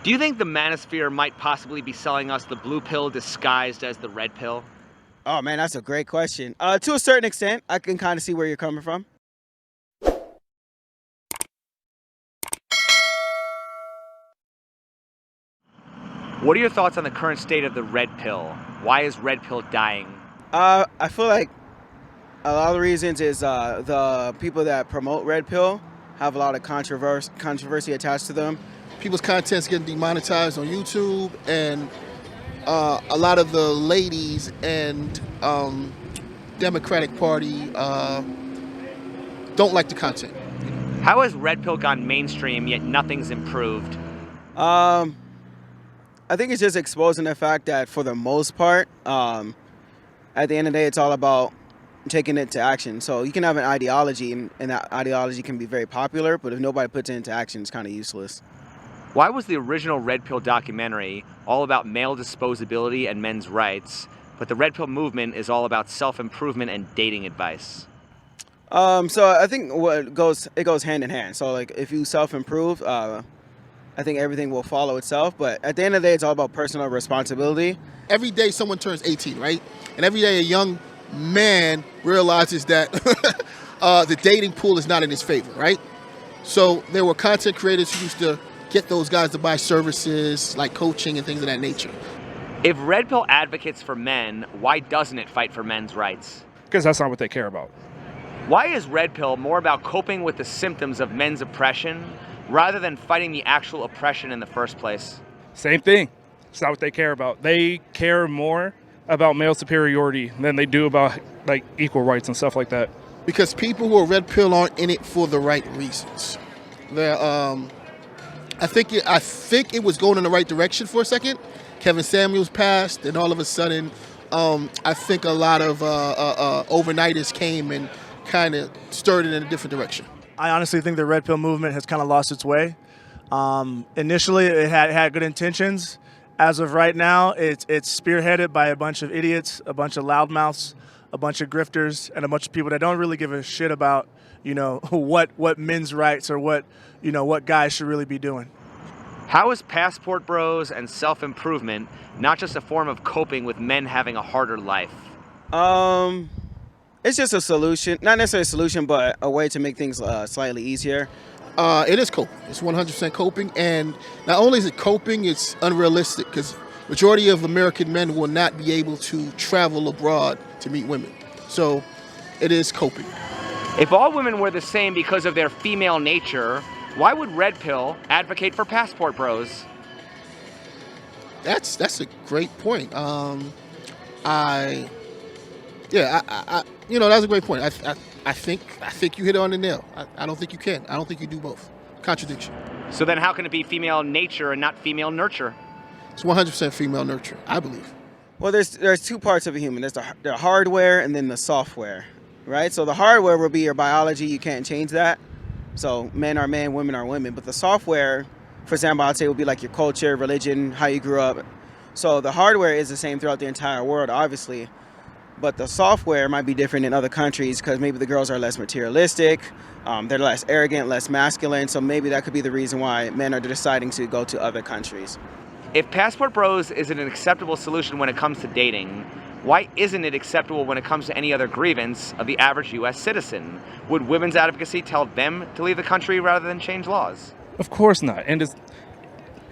Do you think the manosphere might possibly be selling us the blue pill disguised as the red pill? Oh man, that's a great question. To a certain extent, I can kind of see where you're coming from. What are your thoughts on the current state of the red pill? Why is red pill dying? I feel like a lot of the reasons is the people that promote red pill have a lot of controversy attached to them. People's content's getting demonetized on YouTube, and a lot of the ladies and Democratic Party don't like the content. How has red pill gone mainstream yet nothing's improved? I think it's just exposing the fact that for the most part, at the end of the day, it's all about taking it to action. So you can have an ideology, and that ideology can be very popular, but if nobody puts it into action, it's kind of useless. Why was the original red pill documentary all about male disposability and men's rights, but the red pill movement is all about self-improvement and dating advice? So I think it goes hand in hand. So like if you self-improve, I think everything will follow itself. But at the end of the day, it's all about personal responsibility. Every day someone turns 18, right? And every day a young man realizes that the dating pool is not in his favor, right? So there were content creators who used to get those guys to buy services like coaching and things of that nature. If red pill advocates for men, why doesn't it fight for men's rights? Because that's not what they care about. Why is red pill more about coping with the symptoms of men's oppression rather than fighting the actual oppression in the first place? Same thing. It's not what they care about. They care more about male superiority than they do about like equal rights and stuff like that. Because people who are red pill aren't in it for the right reasons. I think it was going in the right direction for a second. Kevin Samuels passed, and all of a sudden, I think a lot of overnighters came and kind of stirred it in a different direction. I honestly think the red pill movement has kind of lost its way. Initially, it had good intentions. As of right now, it's spearheaded by a bunch of idiots, a bunch of loudmouths, a bunch of grifters, and a bunch of people that don't really give a shit about, what men's rights or what guys should really be doing. How is passport bros and self-improvement not just a form of coping with men having a harder life? It's just a solution, not necessarily a solution, but a way to make things slightly easier. It is coping. It's 100% coping, and not only is it coping, it's unrealistic because majority of American men will not be able to travel abroad to meet women. So it is coping. If all women were the same because of their female nature, why would red pill advocate for passport bros? That's a great point. That's a great point. I think you hit it on the nail. I don't think you can. I don't think you do both. Contradiction. So then how can it be female nature and not female nurture? It's 100% female nurture, I believe. Well, there's two parts of a human. There's the hardware and then the software, right? So the hardware will be your biology. You can't change that. So men are men, women are women. But the software, for example, I'd say would be like your culture, religion, how you grew up. So the hardware is the same throughout the entire world, obviously. But the software might be different in other countries because maybe the girls are less materialistic, they're less arrogant, less masculine. So maybe that could be the reason why men are deciding to go to other countries. If passport bros isn't an acceptable solution when it comes to dating, why isn't it acceptable when it comes to any other grievance of the average U.S. citizen? Would women's advocacy tell them to leave the country rather than change laws? Of course not. And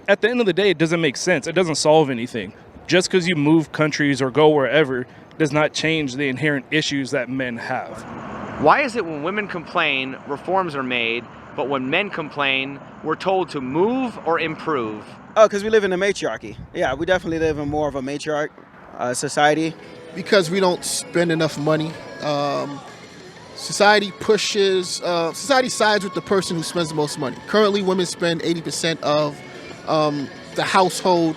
at the end of the day, it doesn't make sense. It doesn't solve anything. Just because you move countries or go wherever does not change the inherent issues that men have. Why is it when women complain, reforms are made, but when men complain, we're told to move or improve? Oh, because we live in a matriarchy. Yeah, we definitely live in more of a matriarch society. Because we don't spend enough money. Society sides with the person who spends the most money. Currently, women spend 80% of the household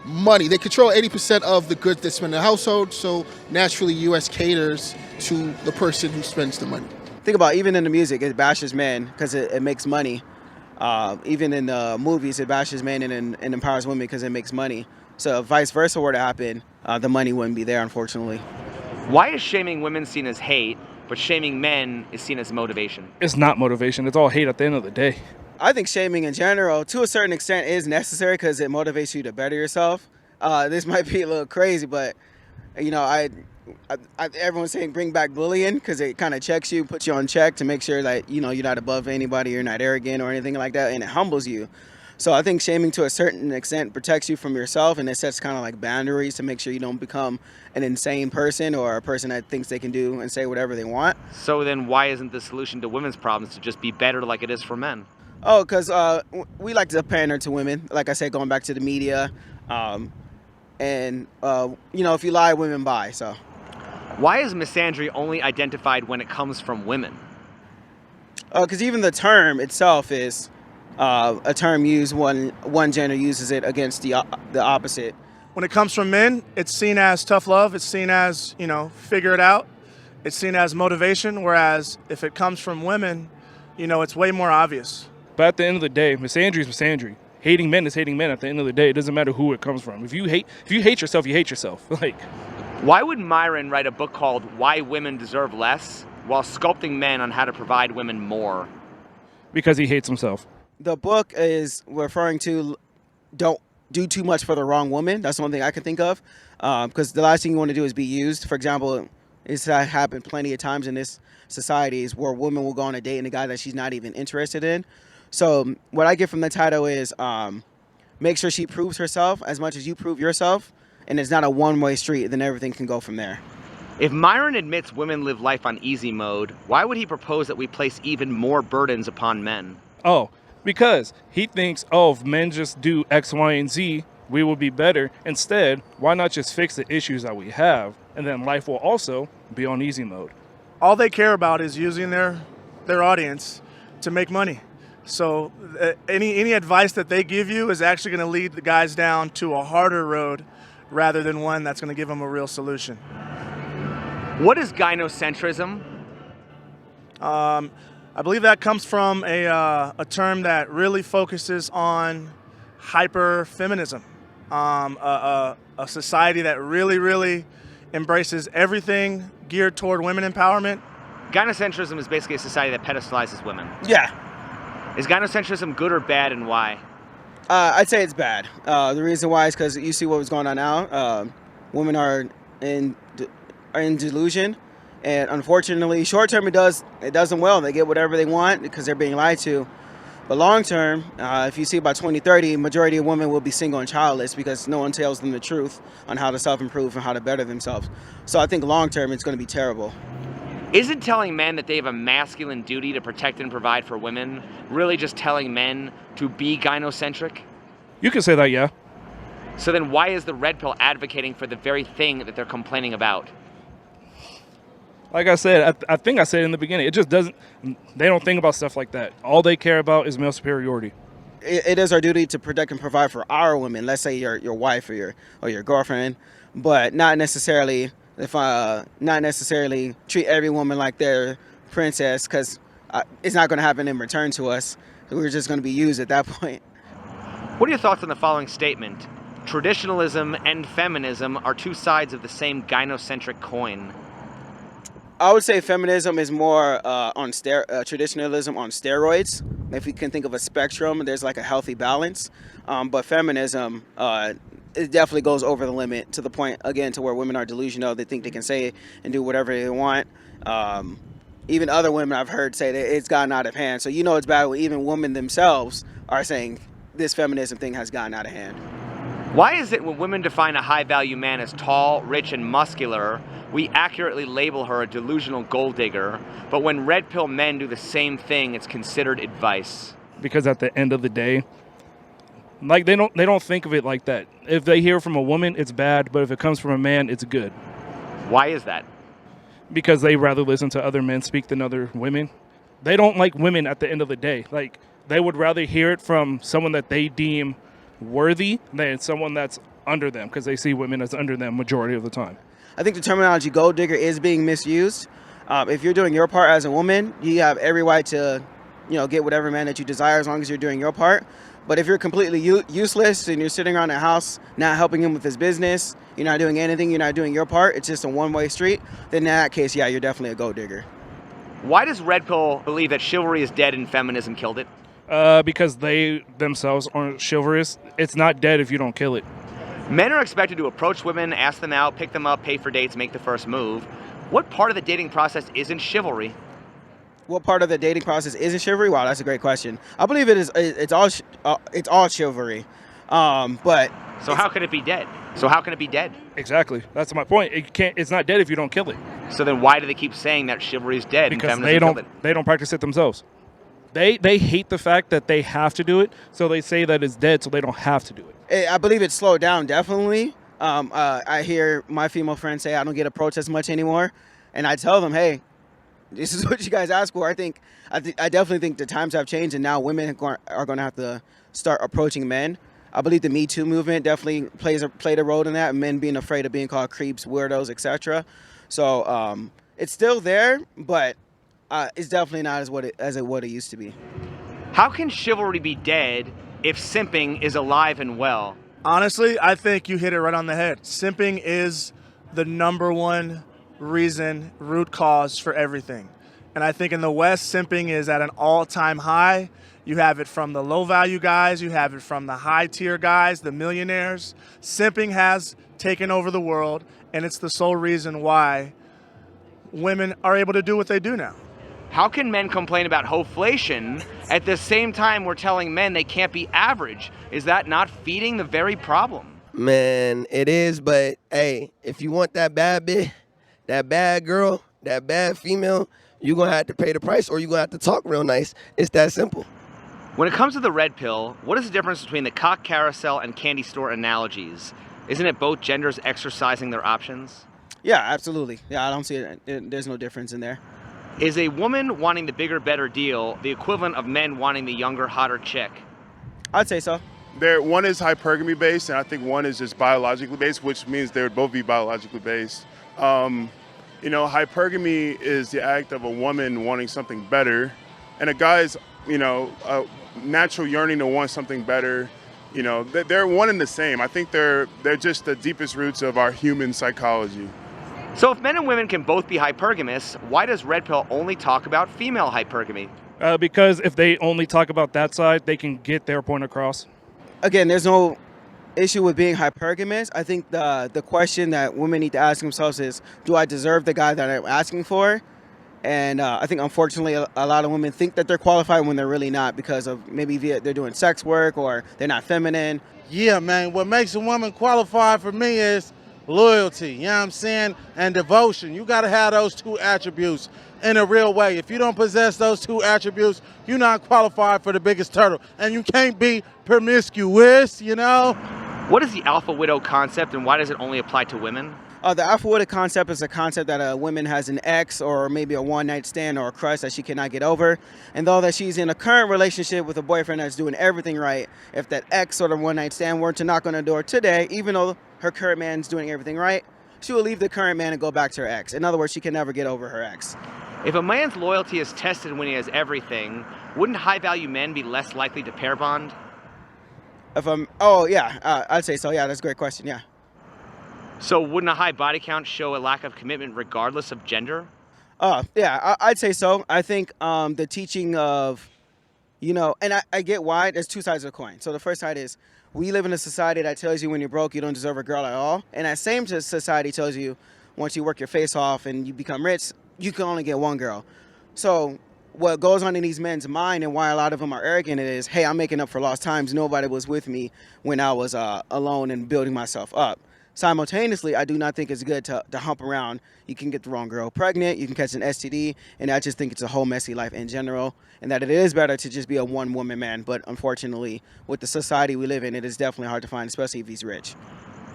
money. They control 80% of the goods they spend in the household, so naturally U.S. caters to the person who spends the money. Think about even in the music, it bashes men because it makes money. Even in the movies, it bashes men and empowers women because it makes money. So if vice versa were to happen, the money wouldn't be there, unfortunately. Why is shaming women seen as hate, but shaming men is seen as motivation? It's not motivation. It's all hate at the end of the day. I think shaming in general, to a certain extent, is necessary because it motivates you to better yourself. This might be a little crazy, but you know, everyone's saying bring back bullying because it kind of checks you, puts you on check to make sure that you know you're not above anybody, you're not arrogant or anything like that, and it humbles you. So I think shaming to a certain extent protects you from yourself, and it sets kind of like boundaries to make sure you don't become an insane person or a person that thinks they can do and say whatever they want. So then why isn't the solution to women's problems to just be better like it is for men? Oh, because we like to pander to women. Like I said, going back to the media, and you know, if you lie, women buy. So Why is misandry only identified when it comes from women? because even the term itself is a term used when one gender uses it against the opposite. When it comes from men, it's seen as tough love. It's seen as, you know, figure it out. It's seen as motivation. Whereas if it comes from women, you know, it's way more obvious. But at the end of the day, misandry is misandry. Hating men is hating men. At the end of the day, it doesn't matter who it comes from. If you hate yourself, you hate yourself. Like, Why would Myron write a book called Why Women Deserve Less while sculpting men on how to provide women more? because he hates himself. The book is referring to don't do too much for the wrong woman. That's one thing I can think of, because the last thing you want to do is be used. For example, it's happened plenty of times in this society is where a woman will go on a date and a guy that she's not even interested in. So what I get from the title is make sure she proves herself as much as you prove yourself, and it's not a one-way street. Then everything can go from there. If Myron admits women live life on easy mode, why would he propose that we place even more burdens upon men? Oh, because he thinks, oh, if men just do X, Y, and Z, we will be better. Instead, why not just fix the issues that we have, and then life will also be on easy mode. All they care about is using their audience to make money. So any advice that they give you is actually going to lead the guys down to a harder road rather than one that's going to give them a real solution. What is gynocentrism? I believe that comes from a term that really focuses on hyper-feminism, a society that really embraces everything geared toward women empowerment. Gynocentrism is basically a society that pedestalizes women. Yeah. Is gynocentrism good or bad, and why? I'd say it's bad. The reason why is because you see what was going on now. Women are in delusion, and unfortunately, short term it does them well. They get whatever they want because they're being lied to. But long term, if you see by 2030, majority of women will be single and childless because no one tells them the truth on how to self-improve and how to better themselves. So I think long term it's going to be terrible. Isn't telling men that they have a masculine duty to protect and provide for women really just telling men to be gynocentric? You can say that, yeah. So then why is the red pill advocating for the very thing that they're complaining about? Like I said, I think I said in the beginning, it just doesn't, they don't think about stuff like that. All they care about is male superiority. It is our duty to protect and provide for our women. Let's say your wife or your girlfriend, but not necessarily treat every woman like their princess, because it's not going to happen in return to us. We're just going to be used at that point. What are your thoughts on the following statement? Traditionalism and feminism are two sides of the same gynocentric coin. I would say feminism is more on traditionalism on steroids. If you can think of a spectrum, there's like a healthy balance. But feminism, it definitely goes over the limit to the point, again, to where women are delusional. They think they can say and do whatever they want. Even other women I've heard say that it's gotten out of hand. So you know it's bad when even women themselves are saying this feminism thing has gotten out of hand. Why is it when women define a high-value man as tall, rich, and muscular, we accurately label her a delusional gold digger, but when red pill men do the same thing, it's considered advice? Because at the end of the day, like they don't think of it like that. If they hear from a woman, it's bad, but if it comes from a man, it's good. Why is that? Because they rather listen to other men speak than other women. They don't like women at the end of the day. Like, they would rather hear it from someone that they deem worthy than someone that's under them, because they see women as under them majority of the time. I think the terminology gold digger is being misused. If you're doing your part as a woman, you have every right to, get whatever man that you desire as long as you're doing your part. But if you're completely useless and you're sitting around the house not helping him with his business, you're not doing anything, you're not doing your part, it's just a one-way street, then in that case, yeah, you're definitely a gold digger. Why does red pill believe that chivalry is dead and feminism killed it? Because they themselves aren't chivalrous. It's not dead if you don't kill it. Men are expected to approach women, ask them out, pick them up, pay for dates, make the first move. What part of the dating process isn't chivalry? What part of the dating process isn't chivalry? Wow, that's a great question. I believe it is. It's all chivalry. But So how can it be dead? So how can it be dead? Exactly. That's my point. It's not dead if you don't kill it. So then why do they keep saying that chivalry is dead Because and feminism they don't practice it themselves. They hate the fact that they have to do it, so they say that it's dead so they don't have to do it. I believe it's slowed down, definitely. I hear my female friends say I don't get approached as much anymore, and I tell them, hey, this is what you guys ask for. I definitely think the times have changed, and now women are going to have to start approaching men. I believe the Me Too movement definitely played a role in that, men being afraid of being called creeps, weirdos, etc. So it's still there, but it's definitely not as what it used to be. How can chivalry be dead if simping is alive and well? Honestly, I think you hit it right on the head. Simping is the number one root cause for everything. And I think in the West, simping is at an all-time high. You have it from the low-value guys. You have it from the high-tier guys, the millionaires. Simping has taken over the world, and it's the sole reason why women are able to do what they do now. How can men complain about hoflation at the same time we're telling men they can't be average? Is that not feeding the very problem? Man, it is, but hey, if you want that bad bitch, that bad girl, that bad female, you're going to have to pay the price or you're going to have to talk real nice. It's that simple. When it comes to the red pill, what is the difference between the cock carousel and candy store analogies? Isn't it both genders exercising their options? Yeah, absolutely. Yeah, I don't see it. There's no difference in there. Is a woman wanting the bigger, better deal the equivalent of men wanting the younger, hotter chick? I'd say so. One is hypergamy based, and I think one is just biologically based, which means they would both be biologically based. Hypergamy is the act of a woman wanting something better, and a guy's, a natural yearning to want something better. They're one and the same. I think they're just the deepest roots of our human psychology. So if men and women can both be hypergamous, why does red pill only talk about female hypergamy? Because if they only talk about that side, they can get their point across. Again, there's no issue with being hypergamous. I think the question that women need to ask themselves is, do I deserve the guy that I'm asking for? And I think, unfortunately, a lot of women think that they're qualified when they're really not, because of maybe they're doing sex work or they're not feminine. Yeah, man, what makes a woman qualified for me is loyalty, you know what I'm saying, and devotion. You got to have those two attributes in a real way. If you don't possess those two attributes, you're not qualified for the biggest turtle. And you can't be promiscuous, What is the alpha widow concept, and why does it only apply to women? The alpha widow concept is a concept that a woman has an ex or maybe a one-night stand or a crush that she cannot get over. And though that she's in a current relationship with a boyfriend that's doing everything right, if that ex or the one-night stand were to knock on the door today, even though her current man's doing everything right, she will leave the current man and go back to her ex. In other words, she can never get over her ex. If a man's loyalty is tested when he has everything, wouldn't high-value men be less likely to pair bond? I'd say so. Yeah, that's a great question, yeah. So wouldn't a high body count show a lack of commitment regardless of gender? I'd say so. I think the teaching of, and I get why. There's two sides of the coin. So the first side is, we live in a society that tells you when you're broke, you don't deserve a girl at all. And that same society tells you once you work your face off and you become rich, you can only get one girl. So what goes on in these men's mind and why a lot of them are arrogant is, hey, I'm making up for lost times. Nobody was with me when I was alone and building myself up. Simultaneously, I do not think it's good to hump around. You can get the wrong girl pregnant, you can catch an STD, and I just think it's a whole messy life in general, and that it is better to just be a one-woman man. But unfortunately, with the society we live in, it is definitely hard to find, especially if he's rich.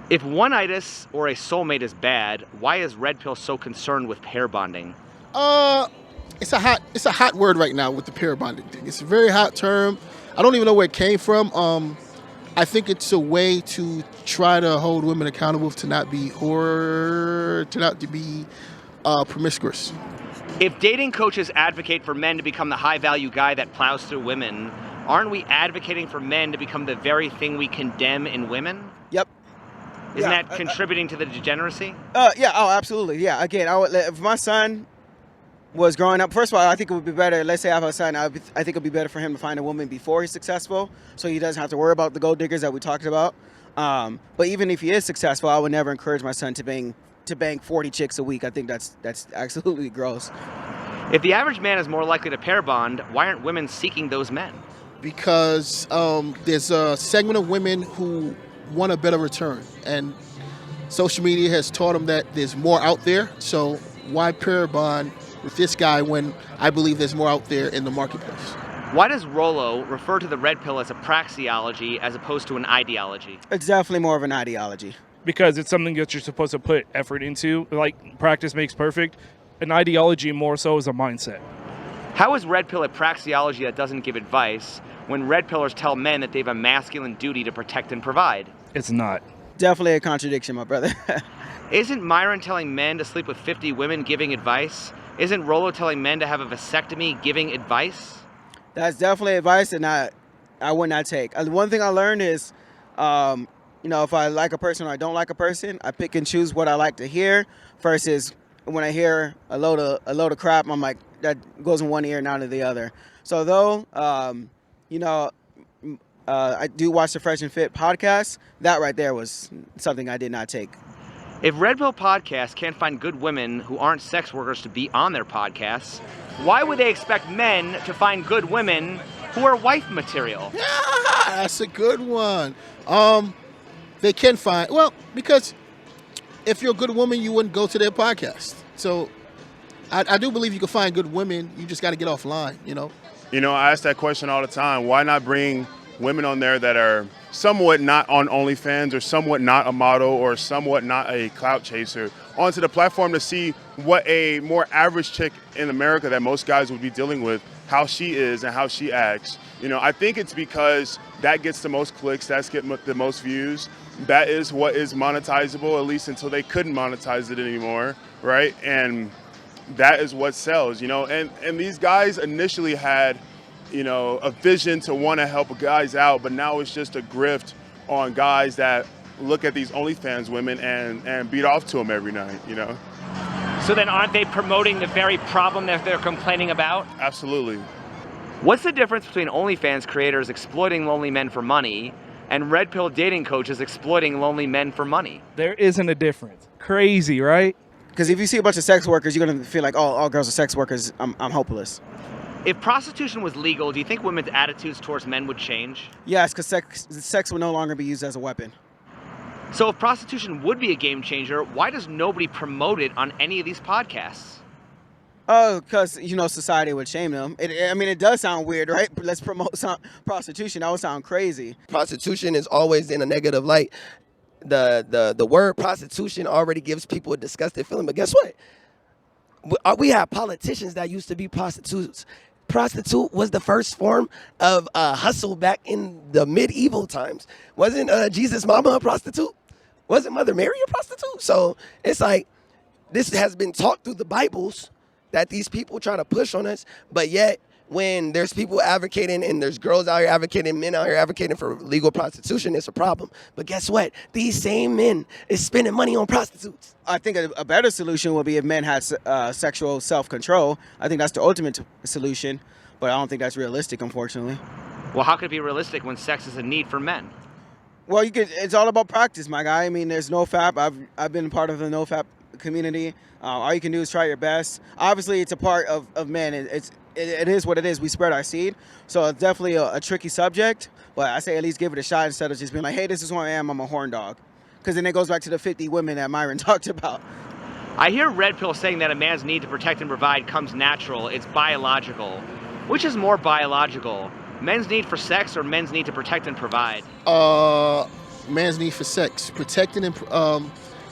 If one-itis or a soulmate is bad, why is red pill so concerned with pair bonding? It's a hot word right now with the pair bonding thing. It's a very hot term. I don't even know where it came from. I think it's a way to try to hold women accountable to not be promiscuous. If dating coaches advocate for men to become the high-value guy that plows through women, aren't we advocating for men to become the very thing we condemn in women? Yep. Isn't that contributing to the degeneracy? Yeah. Oh, absolutely. Yeah. Again, if my son was growing up. First of all, I think it would be better. Let's say I have a son. I think it would be better for him to find a woman before he's successful, so he doesn't have to worry about the gold diggers that we talked about. But even if he is successful, I would never encourage my son to bang 40 chicks a week. I think that's absolutely gross. If the average man is more likely to pair bond, why aren't women seeking those men? Because there's a segment of women who want a better return, and social media has taught them that there's more out there. So why pair bond with this guy when I believe there's more out there in the marketplace? Why does Rollo refer to the red pill as a praxeology as opposed to an ideology? It's definitely more of an ideology. Because it's something that you're supposed to put effort into. Like, practice makes perfect. An ideology more so is a mindset. How is red pill a praxeology that doesn't give advice when red pillars tell men that they have a masculine duty to protect and provide? It's not. Definitely a contradiction, my brother. Isn't Myron telling men to sleep with 50 women giving advice? Isn't Rollo telling men to have a vasectomy giving advice? That's definitely advice, and I would not take. One thing I learned is, if I like a person or I don't like a person, I pick and choose what I like to hear. Versus when I hear a load of crap, I'm like, that goes in one ear and out of the other. So though, I do watch the Fresh and Fit podcast. That right there was something I did not take. If Red Pill Podcasts can't find good women who aren't sex workers to be on their podcasts, why would they expect men to find good women who are wife material? Yeah, that's a good one. They can find, because if you're a good woman, you wouldn't go to their podcast. So I do believe you can find good women. You just got to get offline, I ask that question all the time. Why not bring women on there that are somewhat not on OnlyFans or somewhat not a model or somewhat not a clout chaser onto the platform to see what a more average chick in America that most guys would be dealing with, how she is and how she acts. I think it's because that gets the most clicks, that's getting the most views. That is what is monetizable, at least until they couldn't monetize it anymore, right? And that is what sells, and these guys initially had a vision to want to help guys out, but now it's just a grift on guys that look at these OnlyFans women and beat off to them every night, So then aren't they promoting the very problem that they're complaining about? Absolutely. What's the difference between OnlyFans creators exploiting lonely men for money and red pill dating coaches exploiting lonely men for money? There isn't a difference. Crazy, right? Because if you see a bunch of sex workers, you're going to feel like, oh, all girls are sex workers. I'm hopeless. If prostitution was legal, do you think women's attitudes towards men would change? Yes, because sex would no longer be used as a weapon. So if prostitution would be a game changer, why does nobody promote it on any of these podcasts? Oh, because, society would shame them. It does sound weird, right? But let's promote prostitution. That would sound crazy. Prostitution is always in a negative light. The word prostitution already gives people a disgusting feeling. But guess what? We have politicians that used to be prostitutes. Prostitute was the first form of hustle back in the medieval times. Wasn't Jesus' mama a prostitute? Wasn't Mother Mary a prostitute? So it's like this has been taught through the Bibles that these people try to push on us, but yet when there's people advocating and there's girls out here advocating, men out here advocating for legal prostitution, it's a problem. But guess what? These same men is spending money on prostitutes. I think a better solution would be if men had sexual self-control. I think that's the ultimate solution, but I don't think that's realistic, unfortunately. Well, how could it be realistic when sex is a need for men? Well, it's all about practice, my guy. There's NoFap. I've been part of the NoFap community. All you can do is try your best. Obviously, it's a part of men. It is what it is. We spread our seed. So it's definitely a tricky subject, but I say at least give it a shot instead of just being like, hey, this is who I am. I'm a horn dog. Because then it goes back to the 50 women that Myron talked about. I hear Red Pill saying that a man's need to protect and provide comes natural. It's biological. Which is more biological? Men's need for sex or men's need to protect and provide? Man's need for sex. Protecting and...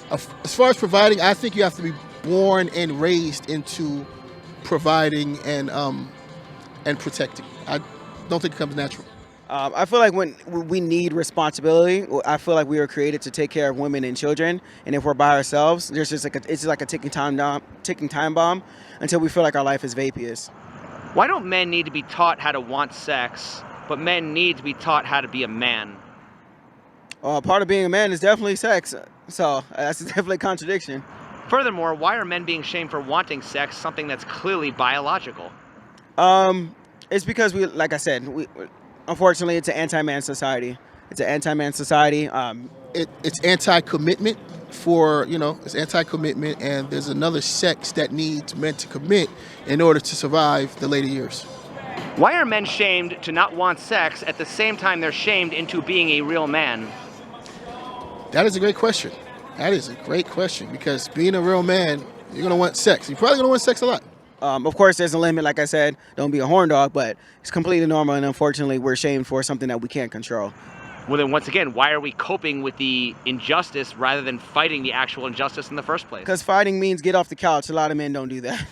as far as providing, I think you have to be born and raised into providing and protecting. I don't think it comes natural. I feel like when we need responsibility, I feel like we were created to take care of women and children, and if we're by ourselves, it's just like a ticking time bomb until we feel like our life is vaporous. Why don't men need to be taught how to want sex, but men need to be taught how to be a man? Part of being a man is definitely sex, so that's definitely a contradiction. Furthermore, why are men being shamed for wanting sex, something that's clearly biological? It's because like I said, unfortunately, it's an anti-man society. It's an anti-man society. It's anti-commitment it's anti-commitment, and there's another sex that needs men to commit in order to survive the later years. Why are men shamed to not want sex at the same time they're shamed into being a real man? That is a great question. That is a great question, because being a real man, you're going to want sex. You're probably going to want sex a lot. Of course, there's a limit, like I said. Don't be a horn dog, but it's completely normal, and unfortunately, we're shamed for something that we can't control. Well, then once again, why are we coping with the injustice rather than fighting the actual injustice in the first place? Because fighting means get off the couch. A lot of men don't do that.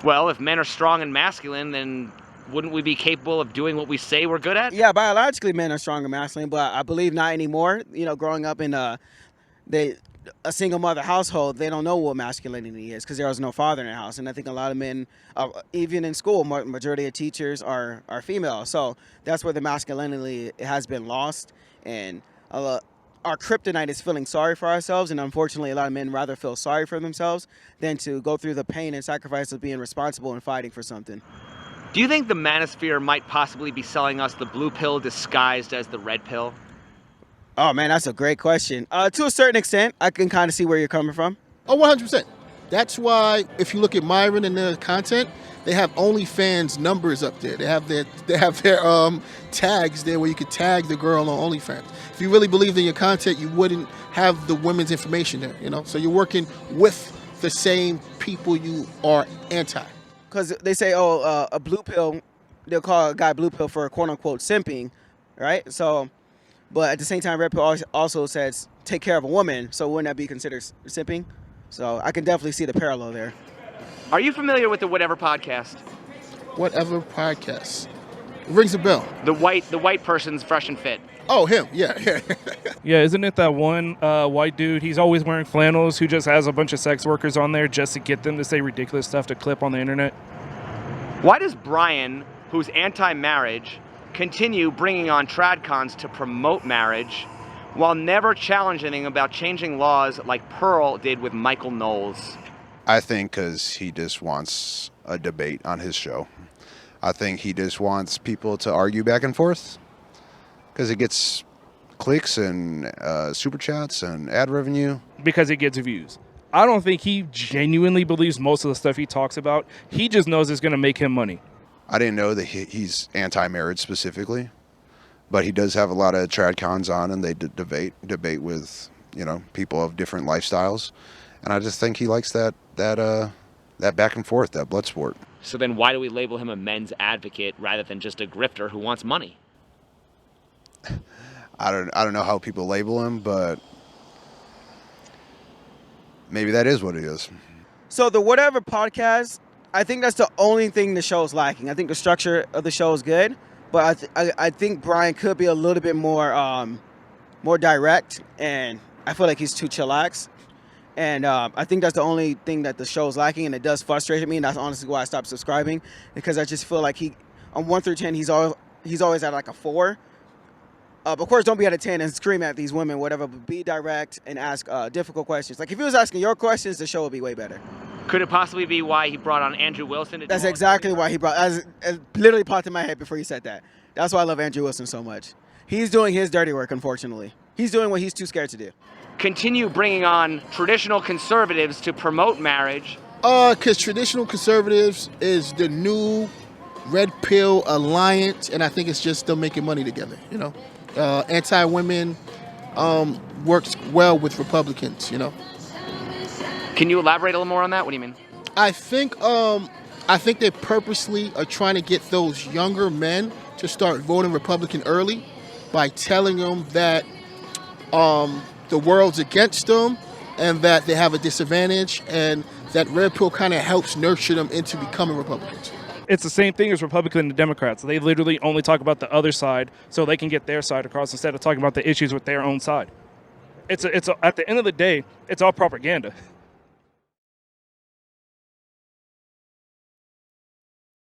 Well, if men are strong and masculine, then wouldn't we be capable of doing what we say we're good at? Yeah, biologically, men are strong and masculine, but I believe not anymore. Growing up in a single mother household, they don't know what masculinity is because there was no father in the house. And I think a lot of men, even in school, majority of teachers are female. So that's where the masculinity has been lost. And our kryptonite is feeling sorry for ourselves. And unfortunately, a lot of men rather feel sorry for themselves than to go through the pain and sacrifice of being responsible and fighting for something. Do you think the manosphere might possibly be selling us the blue pill disguised as the red pill? Oh, man, that's a great question. To a certain extent, I can kind of see where you're coming from. Oh, 100%. That's why if you look at Myron and their content, they have OnlyFans numbers up there. They have their tags there where you could tag the girl on OnlyFans. If you really believed in your content, you wouldn't have the women's information there, So you're working with the same people you are anti. Because they say, a blue pill, they'll call a guy blue pill for quote-unquote simping, right? So, but at the same time, red pill also says take care of a woman, so wouldn't that be considered simping? So I can definitely see the parallel there. Are you familiar with the Whatever podcast? Whatever podcast? It rings a bell. The white person's Fresh and Fit. Oh, him, yeah. Yeah, isn't it that one white dude? He's always wearing flannels who just has a bunch of sex workers on there just to get them to say ridiculous stuff to clip on the internet. Why does Brian, who's anti-marriage, continue bringing on tradcons to promote marriage while never challenging about changing laws like Pearl did with Michael Knowles? I think because he just wants a debate on his show. I think he just wants people to argue back and forth because it gets clicks and super chats and ad revenue. Because it gets views. I don't think he genuinely believes most of the stuff he talks about. He just knows it's going to make him money. I didn't know that he's anti-marriage specifically, but he does have a lot of tradcons on, and they debate with people of different lifestyles, and I just think he likes that back and forth, that blood sport. So then why do we label him a men's advocate rather than just a grifter who wants money? I don't know how people label him, but maybe that is what it is. So the Whatever podcast, I think that's the only thing the show's lacking. I think the structure of the show is good, but I think Brian could be a little bit more direct, and I feel like he's too chillax. And I think that's the only thing that the show's lacking, and it does frustrate me, and that's honestly why I stopped subscribing, because I just feel like on 1 through 10, he's always at like a 4. Of course, don't be at a 10 and scream at these women, whatever, but be direct and ask difficult questions. Like, if he was asking your questions, the show would be way better. Could it possibly be why he brought on Andrew Wilson? That's exactly why he brought... It literally popped in my head before you said that. That's why I love Andrew Wilson so much. He's doing his dirty work, unfortunately. He's doing what he's too scared to do. Continue bringing on traditional conservatives to promote marriage. Because traditional conservatives is the new red pill alliance, and I think it's just them making money together, Anti-women works well with Republicans, Can you elaborate a little more on that? What do you mean? I think they purposely are trying to get those younger men to start voting Republican early by telling them that the world's against them and that they have a disadvantage, and that red pill kind of helps nurture them into becoming Republicans. It's the same thing as Republicans and Democrats. They literally only talk about the other side so they can get their side across instead of talking about the issues with their own side. It's at the end of the day, it's all propaganda.